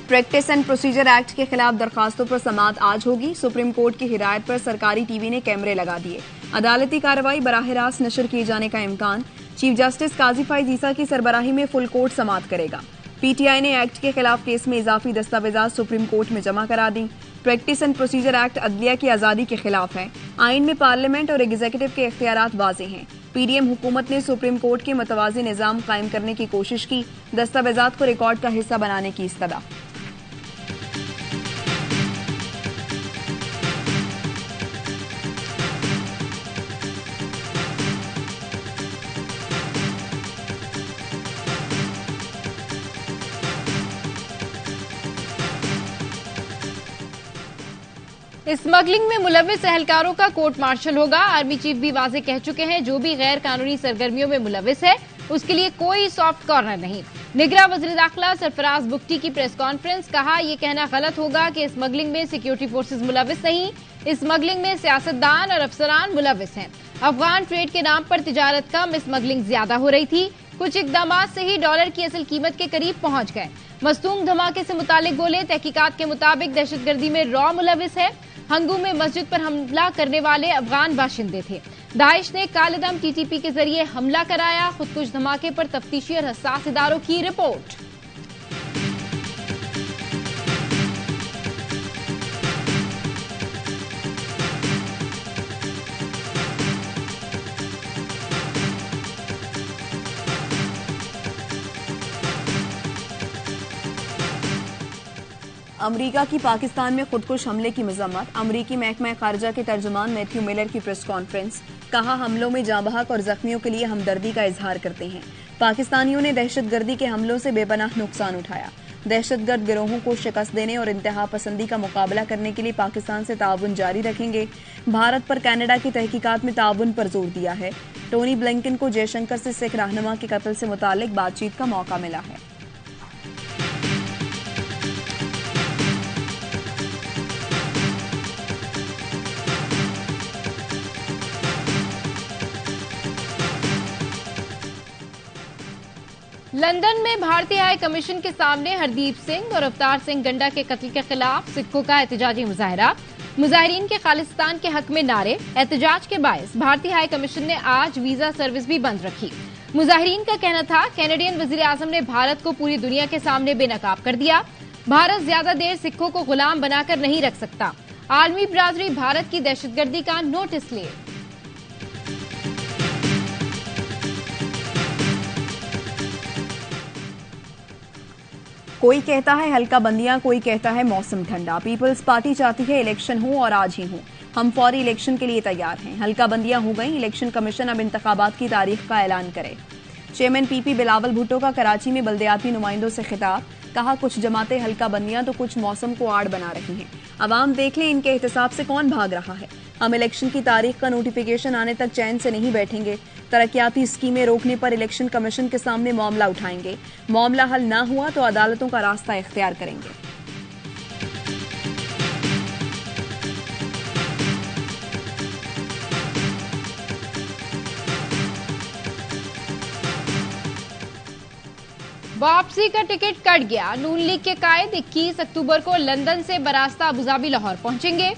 Practice and procedure act के खिलाफ दरखास्तों पर समाअत आज होगी। सुप्रीम कोर्ट की हिदायत पर सरकारी टीवी ने कैमरे लगा दिए। अदालती कार्रवाई बराह रास्त नशर किए जाने का इम्कान। चीफ जस्टिस काजी फाइज ईसा की सरबराही में फुल कोर्ट समाअत करेगा। पीटीआई ने एक्ट के खिलाफ केस में इजाफी दस्तावेजात सुप्रीम कोर्ट में जमा करा दी। प्रैक्टिस एंड प्रोसीजर एक्ट अदलिया की आजादी के खिलाफ है। आइन में पार्लियामेंट और एग्जीक्यूटिव के इख्तियारात वाज़ेह हैं। पीडीएम हुकूमत ने सुप्रीम कोर्ट के मतवाज़ी निज़ाम कायम करने की कोशिश की। दस्तावेजात को रिकॉर्ड का हिस्सा बनाने की इस्तदा। स्मगलिंग में मुलविस एहलकारों का कोर्ट मार्शल होगा। आर्मी चीफ भी वाजे कह चुके हैं, जो भी गैर कानूनी सरगर्मियों में मुलविस है उसके लिए कोई सॉफ्ट कॉर्नर नहीं। निगरान वज़ीर दाखिला सरफराज बुख्ती की प्रेस कॉन्फ्रेंस, कहा यह कहना गलत होगा कि स्मगलिंग में सिक्योरिटी फोर्सेज मुलविस नहीं। स्मगलिंग में सियासतदान और अफसरान मुलविस हैं। अफगान ट्रेड के नाम पर तिजारत कम, स्मगलिंग ज्यादा हो रही थी। कुछ इकदाम से ही डॉलर की असल कीमत के करीब पहुंच गए। मस्तूम धमाके से मुतालिक बोले, तहकीकात के मुताबिक दहशतगर्दी में रॉ मुलविस है। हंगू में मस्जिद पर हमला करने वाले अफगान बाशिंदे थे। दाइश ने कालेदम टीटीपी के जरिए हमला कराया। खुदकुश धमाके पर तफ्तीशी और हसास इदारों की रिपोर्ट। अमरीका की पाकिस्तान में खुदकुश हमले की मजम्मत। अमरीकी महकमा खारजा के तर्जुमान मैथ्यू मिलर की प्रेस कॉन्फ्रेंस, कहा हमलों में जाँ बहक और जख्मियों के लिए हमदर्दी का इजहार करते हैं। पाकिस्तानियों ने दहशतगर्दी के हमलों से बेपनाह नुकसान उठाया। दहशतगर्द गिरोहों को शिकस्त देने और इंतहा पसंदी का मुकाबला करने के लिए पाकिस्तान से ताउन जारी रखेंगे। भारत पर कनाडा की तहकीकात में ताउन पर जोर दिया है। टोनी ब्लिंकन को जयशंकर से सिख रहनुमा के कत्ल से मुतालिक बातचीत का मौका मिला है। लंदन में भारतीय हाई कमीशन के सामने हरदीप सिंह और अवतार सिंह गंडा के कत्ल के खिलाफ सिखों का एहतजाजी मुजाहरा। मुजाहिरीन के खालिस्तान के हक में नारे। एहतजाज के बायस भारतीय हाई कमीशन ने आज वीजा सर्विस भी बंद रखी। मुजाहिरीन का कहना था, कैनेडियन वजीर आजम ने भारत को पूरी दुनिया के सामने बेनकाब कर दिया। भारत ज्यादा देर सिखों को गुलाम बनाकर नहीं रख सकता। आलमी बरादरी भारत की दहशतगर्दी का नोटिस ले। कोई कहता है हल्का बंदियां, कोई कहता है मौसम ठंडा। पीपल्स पार्टी चाहती है इलेक्शन हो और आज ही हो। हम फौरी इलेक्शन के लिए तैयार हैं। हल्का बंदियां हो गई, इलेक्शन कमीशन अब इंतखाबात की तारीख का ऐलान करे। चेयरमैन पीपी बिलावल भुट्टो का कराची में बल्दियाती नुमाइंदों से खिताब, कहा कुछ जमातें हल्का बंदियां तो कुछ मौसम को आड़ बना रही हैं। अवाम देख लें इनके एहतसाब से कौन भाग रहा है। हम इलेक्शन की तारीख का नोटिफिकेशन आने तक चैन से नहीं बैठेंगे। तरक्याती स्कीमें रोकने पर इलेक्शन कमीशन के सामने मामला उठाएंगे। मामला हल न हुआ तो अदालतों का रास्ता इख्तियार करेंगे। वापसी का टिकट कट गया। नून लीग के कायद 21 अक्टूबर को लंदन से बरास्ता अबुधाबी लाहौर पहुंचेंगे।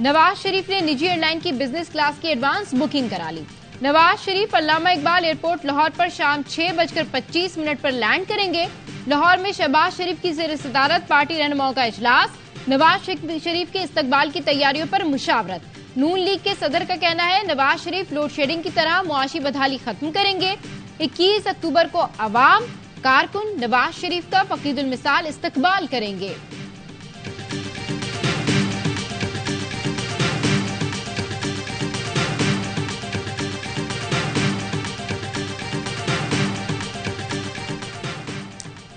नवाज शरीफ ने निजी एयरलाइन की बिजनेस क्लास की एडवांस बुकिंग करा ली। नवाज शरीफ अल्लामा इकबाल एयरपोर्ट लाहौर पर शाम 6:25 पर लैंड करेंगे। लाहौर में शहबाज शरीफ की ज़ेर सदारत पार्टी रहनुमाओं का इजलास। नवाज शरीफ के इस्तकबाल की तैयारियों पर मुशावरत। नून लीग के सदर का कहना है, नवाज शरीफ लोड शेडिंग की तरह मुआशी बदहाली खत्म करेंगे। 21 अक्टूबर को अवाम कारकुन नवाज शरीफ का फकीदुल मिसाल इस्तकबाल करेंगे।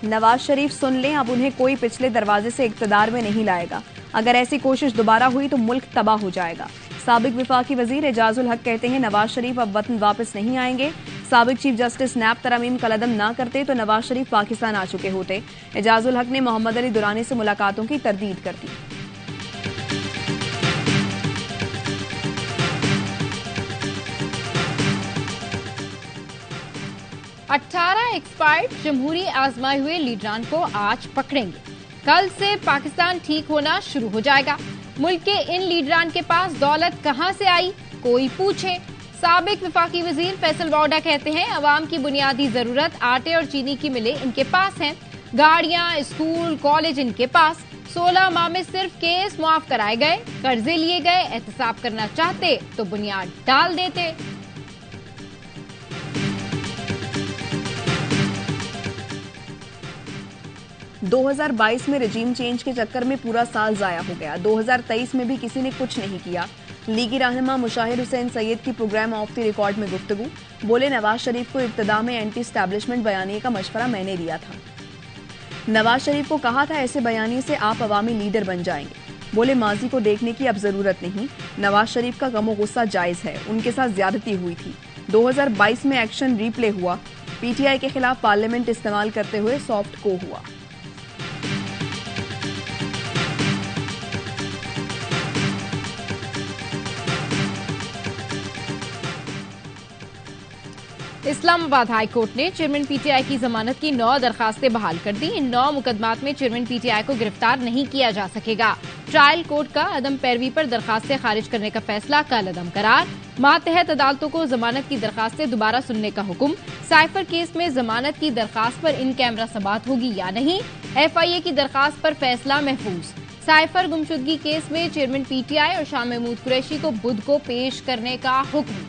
नवाज शरीफ सुन लें, अब उन्हें कोई पिछले दरवाजे से इक्तदार में नहीं लाएगा। अगर ऐसी कोशिश दोबारा हुई तो मुल्क तबाह हो जाएगा। साबिक विफाकी वजीर एजाजुल हक कहते हैं, नवाज शरीफ अब वतन वापस नहीं आएंगे। साबिक चीफ जस्टिस नैब तरमीम कलदम ना करते तो नवाज शरीफ पाकिस्तान आ चुके होते। एजाजुल हक ने मोहम्मद अली दुरानी से मुलाकातों की तरदीद कर दी। 18 एक्सपायर्ड जमहूरी आजमाए हुए लीडरान को आज पकड़ेंगे। कल से पाकिस्तान ठीक होना शुरू हो जाएगा। मुल्क के इन लीडरान के पास दौलत कहां से आई, कोई पूछे। साबिक विफाकी वजीर फैसल वाउडा कहते हैं, अवाम की बुनियादी जरूरत आटे और चीनी की मिलें इनके पास हैं, गाड़ियां, स्कूल, कॉलेज इनके पास। 16 माह में सिर्फ केस मुआफ कराए गए, कर्जे लिए गए। एहतसाब करना चाहते तो बुनियाद डाल देते। – 2022 में रजीम चेंज के चक्कर में पूरा साल जाया हो गया। 2023 में भी किसी ने कुछ नहीं किया। लीगी रहनुमा मुशाहिर हुसैन सैयद की प्रोग्राम ऑफ द रिकॉर्ड में गुफ्तगू। बोले, नवाज शरीफ को इब्तिदा में एंटी एस्टैब्लिशमेंट बयानिए का मशवरा मैंने दिया था। नवाज शरीफ को कहा था ऐसे बयानिए से आप अवामी लीडर बन जाएंगे। बोले, माजी को देखने की अब जरूरत नहीं। नवाज शरीफ का गमो गुस्सा जायज है, उनके साथ ज्यादती हुई थी। 2022 में एक्शन रीप्ले हुआ। पीटीआई के खिलाफ पार्लियामेंट इस्तेमाल करते हुए सॉफ्ट को हुआ। इस्लामाबाद हाई कोर्ट ने चेयरमैन पीटीआई की जमानत की 9 दरखास्तें बहाल कर दी। इन 9 मुकदमात में चेयरमैन पीटीआई को गिरफ्तार नहीं किया जा सकेगा। ट्रायल कोर्ट का अदम पैरवी पर दरखास्तें खारिज करने का फैसला कल अदम करार। मातहत अदालतों को जमानत की दरखास्तें दोबारा सुनने का हुक्म। साइफर केस में जमानत की दरखास्त पर इन कैमरा समाअत होगी या नहीं। FIA की दरखास्त पर फैसला महफूज। साइफर गुमशुदगी केस में चेयरमैन पीटीआई और शाह महमूद कुरैशी को बुध को पेश करने का हुक्म।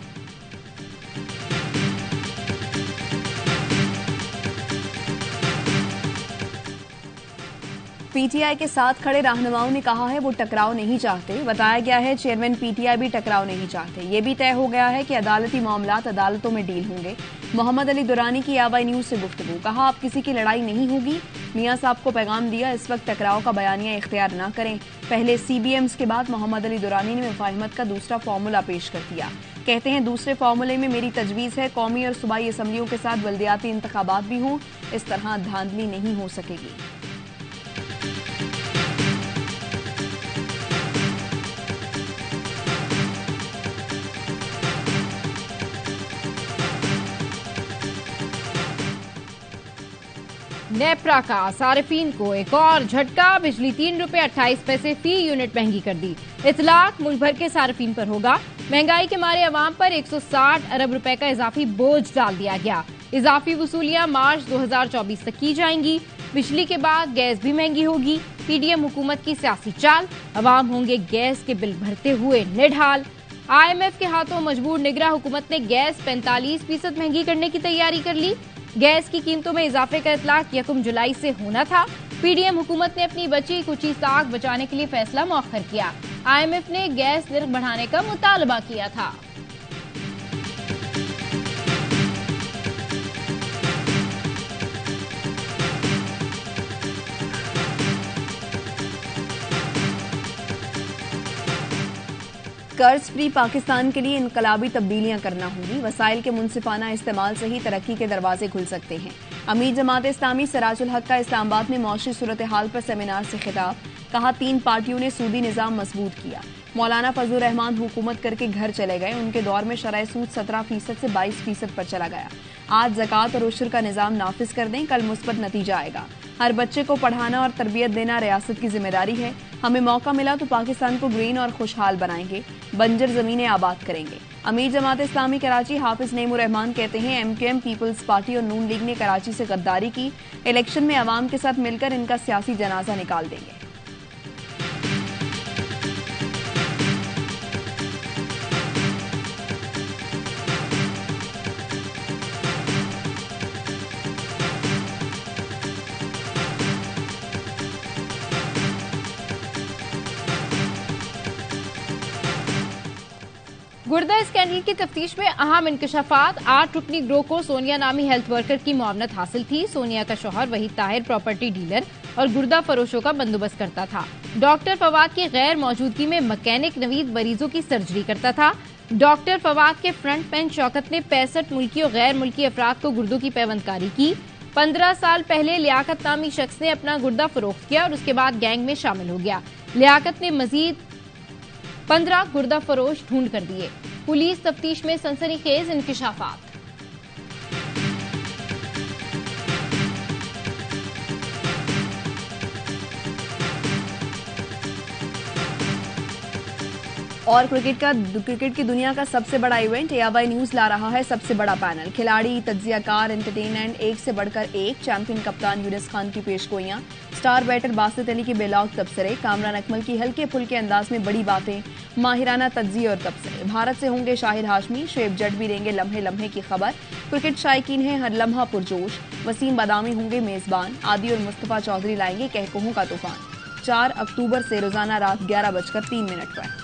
पीटीआई के साथ खड़े रहनुमाओं ने कहा है वो टकराव नहीं चाहते। बताया गया है चेयरमैन पीटीआई भी टकराव नहीं चाहते। ये भी तय हो गया है कि अदालती मामलात अदालतों में डील होंगे। मोहम्मद अली दुरानी की आवाई न्यूज से गुफ्तगू। कहा, अब किसी की लड़ाई नहीं होगी। मियां साहब को पैगाम दिया, इस वक्त टकराव का बयानिया इख्तियार न करें। पहले CBMs के बाद मोहम्मद अली दुरानी ने मुफाहिमत का दूसरा फार्मूला पेश कर दिया। कहते हैं, दूसरे फार्मूले में मेरी तजवीज़ है कौमी और सूबाई असम्बलियों के साथ बल्दियाती इंतखाबात भी हों। इस तरह धांधली नहीं हो सकेगी। नेप्रा का सारिफीन को एक और झटका। बिजली 3 रुपए 28 पैसे फी यूनिट महंगी कर दी। इतलाक मुल्क भर के सारिफीन पर होगा। महंगाई के मारे अवाम पर 160 अरब रुपए का इजाफी बोझ डाल दिया गया। इजाफी वसूलियां मार्च 2024 तक की जाएंगी। बिजली के बाद गैस भी महंगी होगी। PDM हुकूमत की सियासी चाल। अवाम होंगे गैस के बिल भरते हुए निढाल। IMF के हाथों मजबूर निगरां हुकूमत ने गैस 45% महंगी करने की तैयारी कर ली। गैस की कीमतों में इजाफे का इतलाक 1 जुलाई से होना था। PDM हुकूमत ने अपनी बची कुची साख बचाने के लिए फैसला मौखर किया। IMF ने गैस निर्ख बढ़ाने का मुतालबा किया था। कर्ज फ्री पाकिस्तान के लिए इनकलाबी तब्दीलियां करना होंगी। वसाइल के मुनसिफाना इस्तेमाल से ही तरक्की के दरवाजे खुल सकते हैं। अमीर जमात इस्लामी सिराजुल हक का इस्लामाबाद में मौशी सूरत हाल पर सेमिनार से खिताब। कहा, 3 पार्टियों ने सूदी निजाम मजबूत किया। मौलाना फजलुर रहमान हुकूमत करके घर चले गए। उनके दौर में शरह सूद 17% से 22% पर चला गया। आज ज़कात और उशर का निजाम नाफिज कर दें, कल मुस्बत नतीजा आएगा। हर बच्चे को पढ़ाना और तरबियत देना रियासत की जिम्मेदारी है। हमें मौका मिला तो पाकिस्तान को ग्रीन और खुशहाल बनाएंगे, बंजर जमीनें आबाद करेंगे। अमीर जमात इस्लामी कराची हाफिज नईमुर रहमान कहते हैं, MKM पीपल्स पार्टी और नून लीग ने कराची से गद्दारी की। इलेक्शन में अवाम के साथ मिलकर इनका सियासी जनाजा निकाल देंगे। गुर्दा स्कैंडल की तफ्तीश में अहम इंकशाफात। 8 रुकनी ग्रोह को सोनिया नामी हेल्थ वर्कर की मुआवनत हासिल थी। सोनिया का शौहर वहीद ताहिर प्रॉपर्टी डीलर और गुर्दा फरोशों का बंदोबस्त करता था। डॉक्टर फवाद की गैर मौजूदगी में मैकेनिक नवीद मरीजों की सर्जरी करता था। डॉक्टर फवाद के फ्रंट पेन शौकत ने 65 मुल्की और गैर मुल्की अफराद को गुर्दों की पैवंदकारी की। 15 साल पहले लियाकत नामी शख्स ने अपना गुर्दा फरोख्त किया और उसके बाद गैंग में शामिल हो गया। लियाकत ने मजीद 15 गुर्दा फरोश ढूंढ कर दिए। पुलिस तफ्तीश में सनसनीखेज इंकशाफात। और क्रिकेट की दुनिया का सबसे बड़ा इवेंट ARY न्यूज ला रहा है सबसे बड़ा पैनल। खिलाड़ी, तज्जियाकार, एंटरटेनमेंट, एक से बढ़कर एक। चैंपियन कप्तान यूनिस खान की पेशगोइयां, स्टार बैटर बासित अली के बेलौट तबसरे, कामरान अकमल की हल्के फुल्के अंदाज में बड़ी बातें, माहिराना तज्जिए और तबसरे। भारत से होंगे शाहिद हाशमी, शुएब जट भी देंगे लम्हे लम्हे की खबर। क्रिकेट शायकीन है हर लम्हा पुरजोश। वसीम बादामी होंगे मेजबान। आदि और मुस्तफा चौधरी लाएंगे कहकहों का तूफान। 4 अक्टूबर से रोजाना रात 11:03 पर।